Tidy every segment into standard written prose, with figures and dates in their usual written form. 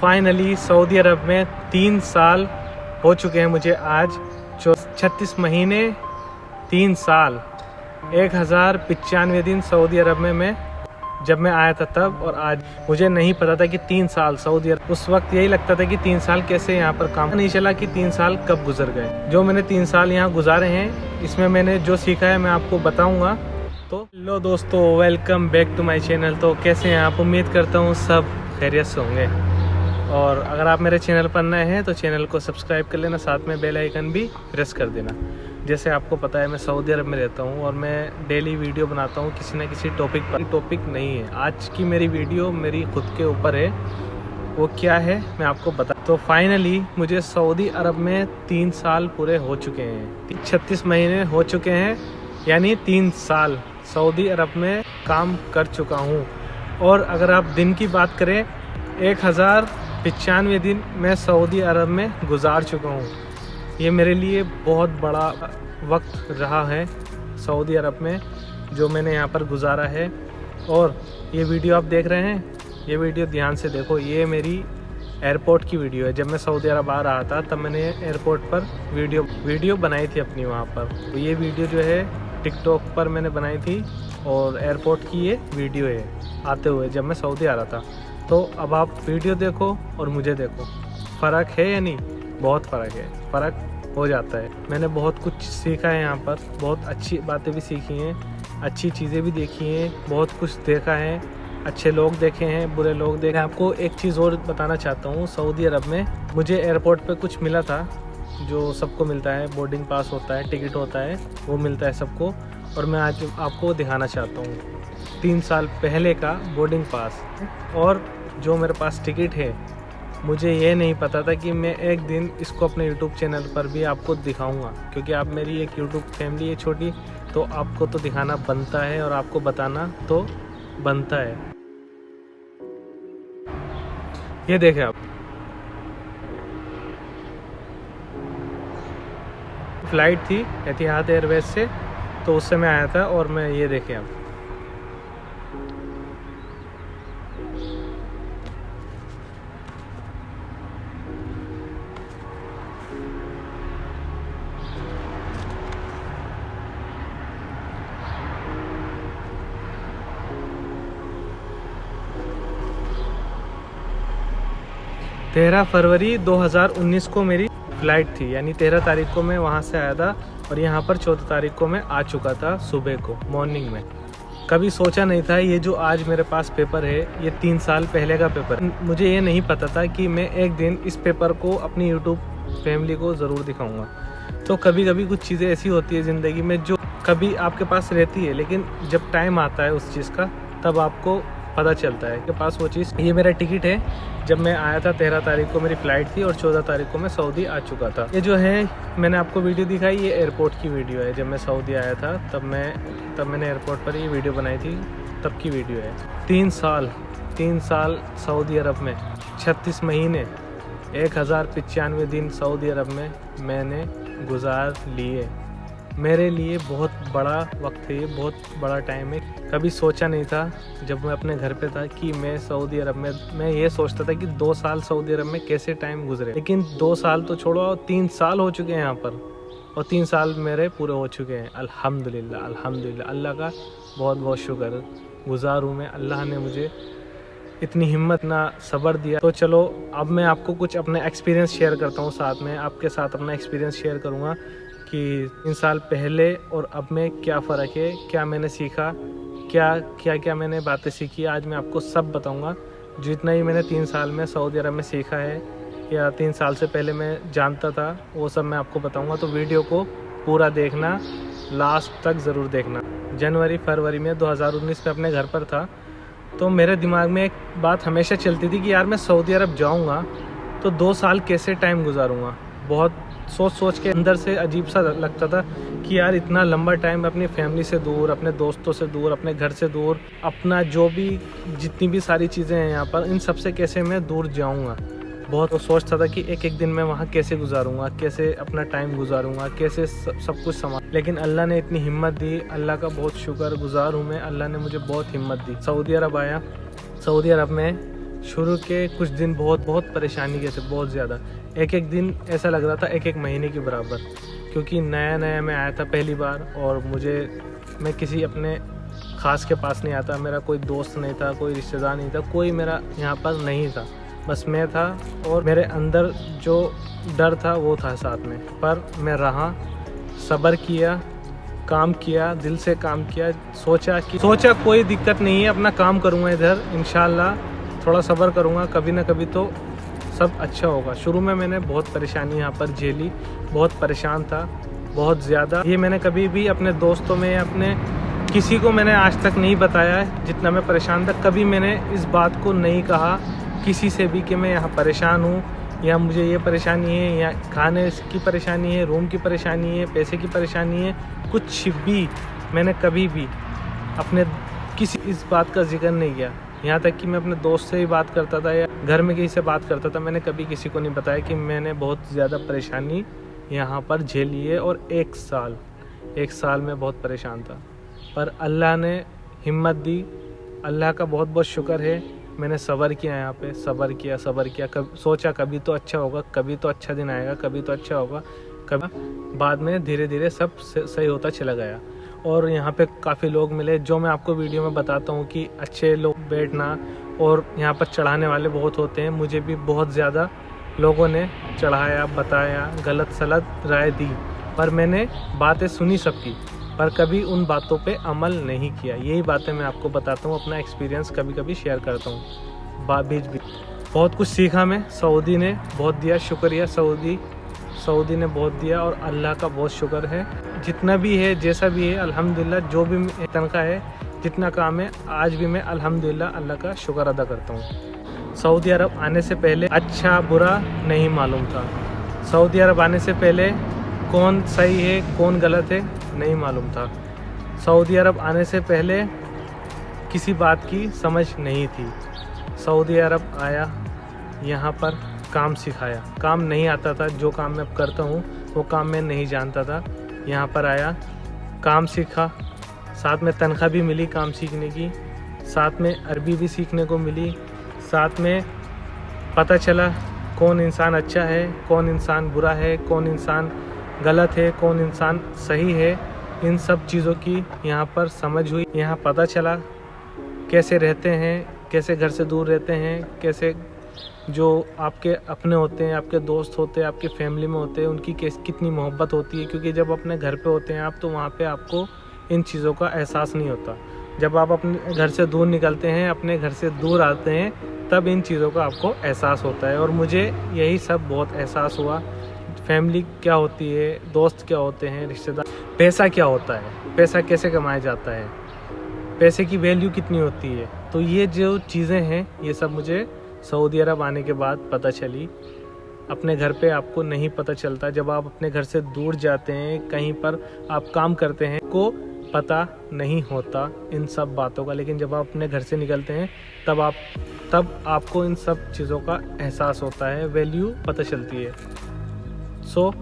Finally Saudi अरब में 3 साल हो चुके हैं मुझे आज। 36 महीने 3 साल 1095 दिन सऊदी अरब में मैं जब मैं आया था तब, और आज मुझे नहीं पता था कि 3 साल सऊदी अरब। उस वक्त यही लगता था कि 3 साल कैसे यहाँ पर काम नहीं चला कि 3 साल कब गुजर गए। जो मैंने 3 साल यहाँ गुजारे हैं, इसमें मैंने जो सीखा है मैं आपको बताऊँगा। तो लो दोस्तों, welcome back to my channel. तो कैसे हैं आप? उम्मीद करता हूँ सब खैरियत से होंगे। और अगर आप मेरे चैनल पर नए हैं तो चैनल को सब्सक्राइब कर लेना, साथ में बेल आइकन भी प्रेस कर देना। जैसे आपको पता है मैं सऊदी अरब में रहता हूँ और मैं डेली वीडियो बनाता हूँ किसी न किसी टॉपिक पर। टॉपिक नहीं है आज की मेरी वीडियो, मेरी खुद के ऊपर है। वो क्या है मैं आपको बता। तो फाइनली मुझे सऊदी अरब में 3 साल पूरे हो चुके हैं। 36 महीने हो चुके हैं, यानी 3 साल सऊदी अरब में काम कर चुका हूँ। और अगर आप दिन की बात करें, 1095 दिन मैं सऊदी अरब में गुजार चुका हूँ। ये मेरे लिए बहुत बड़ा वक्त रहा है सऊदी अरब में, जो मैंने यहाँ पर गुजारा है। और ये वीडियो आप देख रहे हैं, ये वीडियो ध्यान से देखो। ये मेरी एयरपोर्ट की वीडियो है। जब मैं सऊदी अरब आ रहा था तब मैंने एयरपोर्ट पर वीडियो बनाई थी अपनी वहाँ पर। तो ये वीडियो जो है टिकटॉक पर मैंने बनाई थी, और एयरपोर्ट की ये वीडियो है आते हुए जब मैं सऊदी आ रहा था। तो अब आप वीडियो देखो और मुझे देखो, फ़र्क है या नहीं? बहुत फ़र्क है, फ़र्क हो जाता है। मैंने बहुत कुछ सीखा है यहाँ पर, बहुत अच्छी बातें भी सीखी हैं, अच्छी चीज़ें भी देखी हैं, बहुत कुछ देखा है, अच्छे लोग देखे हैं, बुरे लोग देखे। आपको एक चीज़ और बताना चाहता हूँ, सऊदी अरब में मुझे एयरपोर्ट पे कुछ मिला था जो सबको मिलता है। बोर्डिंग पास होता है, टिकट होता है, वो मिलता है सबको। और मैं आज आपको दिखाना चाहता हूँ 3 साल पहले का बोर्डिंग पास। और जो मेरे पास टिकट है, मुझे ये नहीं पता था कि मैं एक दिन इसको अपने यूट्यूब चैनल पर भी आपको दिखाऊंगा, क्योंकि आप मेरी एक यूट्यूब फैमिली है छोटी, तो आपको तो दिखाना बनता है और आपको बताना तो बनता है। ये देखें आप, फ्लाइट थी एतिहाद एयरवेज से, तो उससे मैं आया था। और मैं ये देखें आप, तेरह फरवरी 2019 को मेरी फ़्लाइट थी, यानी 13 तारीख को मैं वहाँ से आया था और यहाँ पर 14 तारीख को मैं आ चुका था सुबह को, मॉर्निंग में। कभी सोचा नहीं था ये जो आज मेरे पास पेपर है, ये 3 साल पहले का पेपर है। मुझे ये नहीं पता था कि मैं एक दिन इस पेपर को अपनी यूट्यूब फैमिली को ज़रूर दिखाऊंगा। तो कभी कभी कुछ चीज़ें ऐसी होती है ज़िंदगी में जो कभी आपके पास रहती है, लेकिन जब टाइम आता है उस चीज़ का तब आपको पता चलता है कि पास वो चीज़। ये मेरा टिकट है। जब मैं आया था 13 तारीख को मेरी फ़्लाइट थी और 14 तारीख को मैं सऊदी आ चुका था। ये जो है मैंने आपको वीडियो दिखाई, ये एयरपोर्ट की वीडियो है। जब मैं सऊदी आया था तब मैंने एयरपोर्ट पर ये वीडियो बनाई थी, तब की वीडियो है। 3 साल सऊदी अरब में, 36 महीने 1095 दिन सऊदी अरब में मैंने गुजार लिए। मेरे लिए बहुत बड़ा वक्त है, ये बहुत बड़ा टाइम है। कभी सोचा नहीं था जब मैं अपने घर पे था कि मैं सऊदी अरब में, मैं ये सोचता था कि 2 साल सऊदी अरब में कैसे टाइम गुजरे। लेकिन 2 साल तो छोड़ो, 3 साल हो चुके हैं यहाँ पर, और 3 साल मेरे पूरे हो चुके हैं। अल्हम्दुलिल्लाह, अल्हम्दुलिल्लाह, अल्लाह का बहुत बहुत शुक्र गुजार हूँ मैं। अल्लाह ने मुझे इतनी हिम्मत ना सब्र दिया। तो चलो अब मैं आपको कुछ अपने एक्सपीरियंस शेयर करता हूँ, साथ में आपके साथ अपना एक्सपीरियंस शेयर करूँगा कि 3 साल पहले और अब में क्या फ़र्क है, क्या मैंने सीखा, क्या मैंने बातें सीखी। आज मैं आपको सब बताऊंगा। जितना ही मैंने 3 साल में सऊदी अरब में सीखा है, या 3 साल से पहले मैं जानता था, वो सब मैं आपको बताऊंगा। तो वीडियो को पूरा देखना, लास्ट तक ज़रूर देखना। जनवरी फरवरी में 2019 में अपने घर पर था, तो मेरे दिमाग में एक बात हमेशा चलती थी कि यार मैं सऊदी अरब जाऊँगा तो 2 साल कैसे टाइम गुजारूँगा। बहुत सोच के अंदर से अजीब सा लगता था कि यार इतना लंबा टाइम अपनी फैमिली से दूर, अपने दोस्तों से दूर, अपने घर से दूर, अपना जो भी जितनी भी सारी चीज़ें हैं यहाँ पर, इन सब से कैसे मैं दूर जाऊँगा। बहुत सोचता था कि एक दिन मैं वहाँ कैसे गुजारूँगा, कैसे अपना टाइम गुजारूँगा, कैसे सब कुछ संभाल। लेकिन अल्लाह ने इतनी हिम्मत दी, अल्लाह का बहुत शुक्रगुजार हूँ मैं। अल्लाह ने मुझे बहुत हिम्मत दी। सऊदी अरब आया, सऊदी अरब में शुरू के कुछ दिन बहुत परेशानी के थे, बहुत ज़्यादा। एक एक दिन ऐसा लग रहा था एक एक महीने के बराबर, क्योंकि नया मैं आया था पहली बार और मैं किसी अपने ख़ास के पास नहीं आता। मेरा कोई दोस्त नहीं था, कोई रिश्तेदार नहीं था, कोई मेरा यहाँ पर नहीं था, बस मैं था और मेरे अंदर जो डर था वो था साथ में। पर मैं रहा, सब्र किया, काम किया, दिल से काम किया, सोचा कोई दिक्कत नहीं है, अपना काम करूँगा इधर, इंशाल्लाह थोड़ा सब्र करूँगा, कभी ना कभी तो सब अच्छा होगा। शुरू में मैंने बहुत परेशानी यहाँ पर झेली, बहुत परेशान था, बहुत ज़्यादा। ये मैंने कभी भी अपने दोस्तों में, अपने किसी को मैंने आज तक नहीं बताया है जितना मैं परेशान था। कभी मैंने इस बात को नहीं कहा किसी से भी कि मैं यहाँ परेशान हूँ या मुझे ये परेशानी है या खाने की परेशानी है, रूम की परेशानी है, पैसे की परेशानी है। कुछ भी मैंने कभी भी अपने किसी इस बात का जिक्र नहीं किया। यहाँ तक कि मैं अपने दोस्त से ही बात करता था या घर में किसी से बात करता था, मैंने कभी किसी को नहीं बताया कि मैंने बहुत ज़्यादा परेशानी यहाँ पर झेली है। और एक साल में बहुत परेशान था, पर अल्लाह ने हिम्मत दी। अल्लाह का बहुत शुक्र है, मैंने सब्र किया, यहाँ पे सब्र किया। सोचा कभी तो अच्छा होगा, कभी तो अच्छा दिन आएगा, कभी तो अच्छा होगा, कभी। बाद में धीरे धीरे सब सही होता चला गया। और यहाँ पे काफ़ी लोग मिले जो मैं आपको वीडियो में बताता हूँ कि अच्छे लोग बैठना, और यहाँ पर चढ़ाने वाले बहुत होते हैं। मुझे भी बहुत ज़्यादा लोगों ने चढ़ाया, बताया, गलत सलत राय दी, पर मैंने बातें सुनी सबकी, पर कभी उन बातों पे अमल नहीं किया। यही बातें मैं आपको बताता हूँ, अपना एक्सपीरियंस कभी कभी शेयर करता हूँ। बीच बहुत कुछ सीखा मैं। सऊदी ने बहुत दिया, शुक्रिया सऊदी ने बहुत दिया, और अल्लाह का बहुत शुक्र है। जितना भी है, जैसा भी है, अल्हम्दुलिल्लाह। जो भी तनख्वाह है, जितना काम है, आज भी मैं अल्हम्दुलिल्लाह अल्लाह का शुक्र अदा करता हूँ। सऊदी अरब आने से पहले अच्छा बुरा नहीं मालूम था। सऊदी अरब आने से पहले कौन सही है कौन गलत है नहीं मालूम था। सऊदी अरब आने से पहले किसी बात की समझ नहीं थी। सऊदी अरब आया, यहाँ पर काम सिखाया। काम नहीं आता था, जो काम मैं करता हूँ वो काम मैं नहीं जानता था। यहाँ पर आया, काम सीखा, साथ में तनख्वाह भी मिली काम सीखने की, साथ में अरबी भी सीखने को मिली, साथ में पता चला कौन इंसान अच्छा है, कौन इंसान बुरा है, कौन इंसान गलत है, कौन इंसान सही है। इन सब चीज़ों की यहाँ पर समझ हुई। यहाँ पता चला कैसे रहते हैं, कैसे घर से दूर रहते हैं, कैसे जो आपके अपने होते हैं, आपके दोस्त होते हैं, आपके फैमिली में होते हैं, उनकी कितनी मोहब्बत होती है। क्योंकि जब अपने घर पे होते हैं आप, तो वहाँ पे आपको इन चीज़ों का एहसास नहीं होता। जब आप अपने घर से दूर निकलते हैं, अपने घर से दूर आते हैं, तब इन चीज़ों का आपको एहसास होता है। और मुझे यही सब बहुत एहसास हुआ। फैमिली क्या होती है, दोस्त क्या होते हैं, रिश्तेदार, पैसा क्या होता है, पैसा कैसे कमाया जाता है, पैसे की वैल्यू कितनी होती है। तो ये जो चीज़ें हैं, ये सब मुझे सऊदी अरब आने के बाद पता चली। अपने घर पे आपको नहीं पता चलता। जब आप अपने घर से दूर जाते हैं, कहीं पर आप काम करते हैं, को पता नहीं होता इन सब बातों का। लेकिन जब आप अपने घर से निकलते हैं, तब आपको इन सब चीज़ों का एहसास होता है, वैल्यू पता चलती है। सो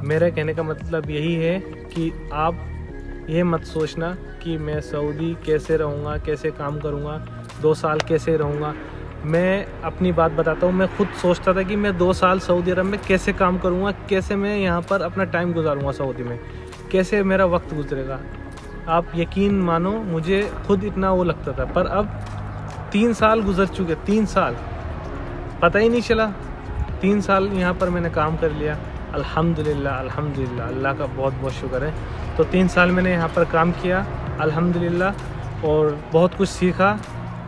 मेरा कहने का मतलब यही है कि आप ये मत सोचना कि मैं सऊदी कैसे रहूँगा, कैसे काम करूँगा, 2 साल कैसे रहूँगा। मैं अपनी बात बताता हूँ। मैं खुद सोचता था कि मैं 2 साल सऊदी अरब में कैसे काम करूँगा, कैसे मैं यहाँ पर अपना टाइम गुजारूँगा सऊदी में, कैसे मेरा वक्त गुजरेगा। आप यकीन मानो, मुझे खुद इतना वो लगता था। पर अब 3 साल गुजर चुके, 3 साल पता ही नहीं चला। 3 साल यहाँ पर मैंने काम कर लिया। अल्हम्दुलिल्लाह अल्लाह का बहुत शुक्र है। तो 3 साल मैंने यहाँ पर काम किया अल्हम्दुलिल्लाह, और बहुत कुछ सीखा।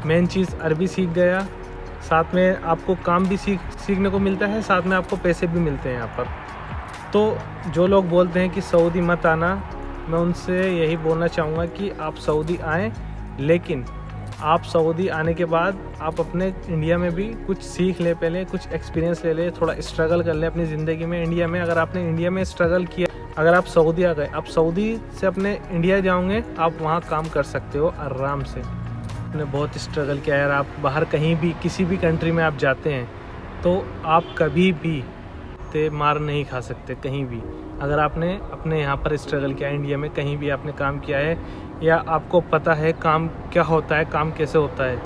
मेन चीज़ अरबी सीख गया। साथ में आपको काम भी सीखने को मिलता है, साथ में आपको पैसे भी मिलते हैं यहाँ पर। तो जो लोग बोलते हैं कि सऊदी मत आना, मैं उनसे यही बोलना चाहूँगा कि आप सऊदी आएँ, लेकिन आप सऊदी आने के बाद आप अपने इंडिया में भी कुछ सीख ले, पहले कुछ एक्सपीरियंस ले ले, थोड़ा स्ट्रगल कर ले अपनी ज़िंदगी में। इंडिया में अगर आपने इंडिया में स्ट्रगल किया, अगर आप सऊदी आ गए, आप सऊदी से अपने इंडिया जाओगे, आप वहाँ काम कर सकते हो आराम से। आपने बहुत स्ट्रगल किया यार। आप बाहर कहीं भी किसी भी कंट्री में आप जाते हैं, तो आप कभी भी मार नहीं खा सकते कहीं भी। अगर आपने अपने यहाँ पर स्ट्रगल किया, इंडिया में कहीं भी आपने काम किया है, या आपको पता है काम क्या होता है, काम कैसे होता है,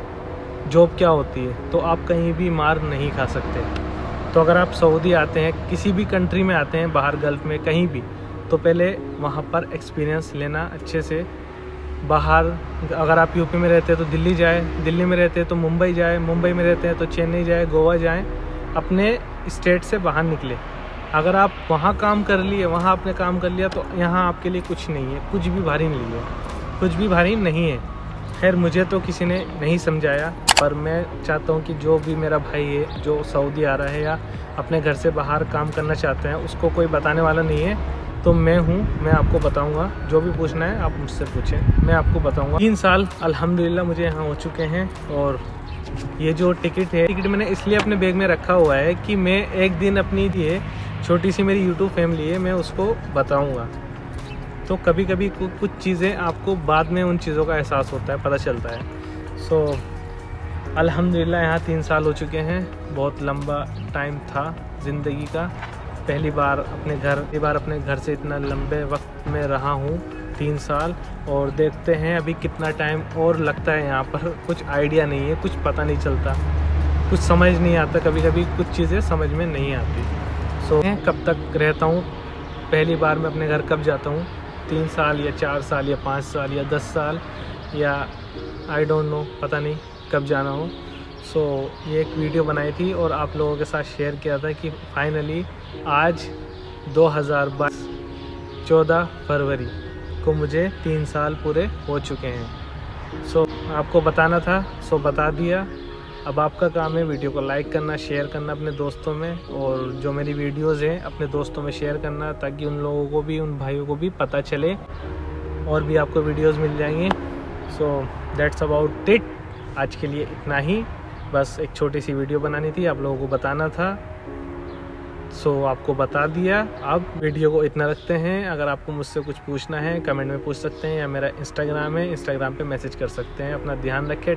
जॉब क्या होती है, तो आप कहीं भी मार नहीं खा सकते। तो अगर आप सऊदी आते हैं, किसी भी कंट्री में आते हैं, बाहर गल्फ़ में कहीं भी, तो पहले वहाँ पर एक्सपीरियंस लेना अच्छे से। बाहर अगर आप यूपी में रहते हैं तो दिल्ली जाए, दिल्ली में रहते हैं तो मुंबई जाए, मुंबई में रहते हैं तो चेन्नई जाए, गोवा जाएं, अपने स्टेट से बाहर निकले। अगर आप वहाँ काम कर लिए, वहाँ आपने काम कर लिया, तो यहाँ आपके लिए कुछ नहीं है, कुछ भी भारी नहीं है, कुछ भी भारी नहीं है। खैर मुझे तो किसी ने नहीं समझाया, पर मैं चाहता हूँ कि जो भी मेरा भाई है जो सऊदी आ रहा है या अपने घर से बाहर काम करना चाहते हैं, उसको कोई बताने वाला नहीं है। तो मैं हूँ, मैं आपको बताऊँगा। जो भी पूछना है आप मुझसे पूछें, मैं आपको बताऊँगा। 3 साल अल्हम्दुलिल्लाह मुझे यहाँ हो चुके हैं। और ये जो टिकट है, टिकट मैंने इसलिए अपने बैग में रखा हुआ है कि मैं एक दिन अपनी ये छोटी सी मेरी यूट्यूब फैमिली है, मैं उसको बताऊँगा। तो कभी कभी कुछ चीज़ें आपको बाद में उन चीज़ों का एहसास होता है, पता चलता है। सो अल्हम्दुलिल्लाह यहाँ 3 साल हो चुके हैं। बहुत लंबा टाइम था ज़िंदगी का। पहली बार अपने घर से इतना लंबे वक्त में रहा हूँ, 3 साल। और देखते हैं अभी कितना टाइम और लगता है यहाँ पर, कुछ आइडिया नहीं है, कुछ पता नहीं चलता, कुछ समझ नहीं आता। कभी कभी कुछ चीज़ें समझ में नहीं आती। सो कब तक रहता हूँ, पहली बार मैं अपने घर कब जाता हूँ, 3 साल या 4 साल या 5 साल या 10 साल या आई डोंट नो, पता नहीं कब जाना हो। सो ये एक वीडियो बनाई थी और आप लोगों के साथ शेयर किया था कि फाइनली आज 2022 14 फरवरी को मुझे 3 साल पूरे हो चुके हैं। सो आपको बताना था, सो बता दिया। अब आपका काम है वीडियो को लाइक करना, शेयर करना अपने दोस्तों में, और जो मेरी वीडियोज़ हैं अपने दोस्तों में शेयर करना, ताकि उन लोगों को भी, उन भाइयों को भी पता चले और भी आपको वीडियोज़ मिल जाएंगी। So that's about it. आज के लिए इतना ही, बस एक छोटी सी वीडियो बनानी थी, आप लोगों को बताना था। सो आपको बता दिया। अब वीडियो को इतना रखते हैं। अगर आपको मुझसे कुछ पूछना है कमेंट में पूछ सकते हैं, या मेरा इंस्टाग्राम है, इंस्टाग्राम पे मैसेज कर सकते हैं। अपना ध्यान रखें।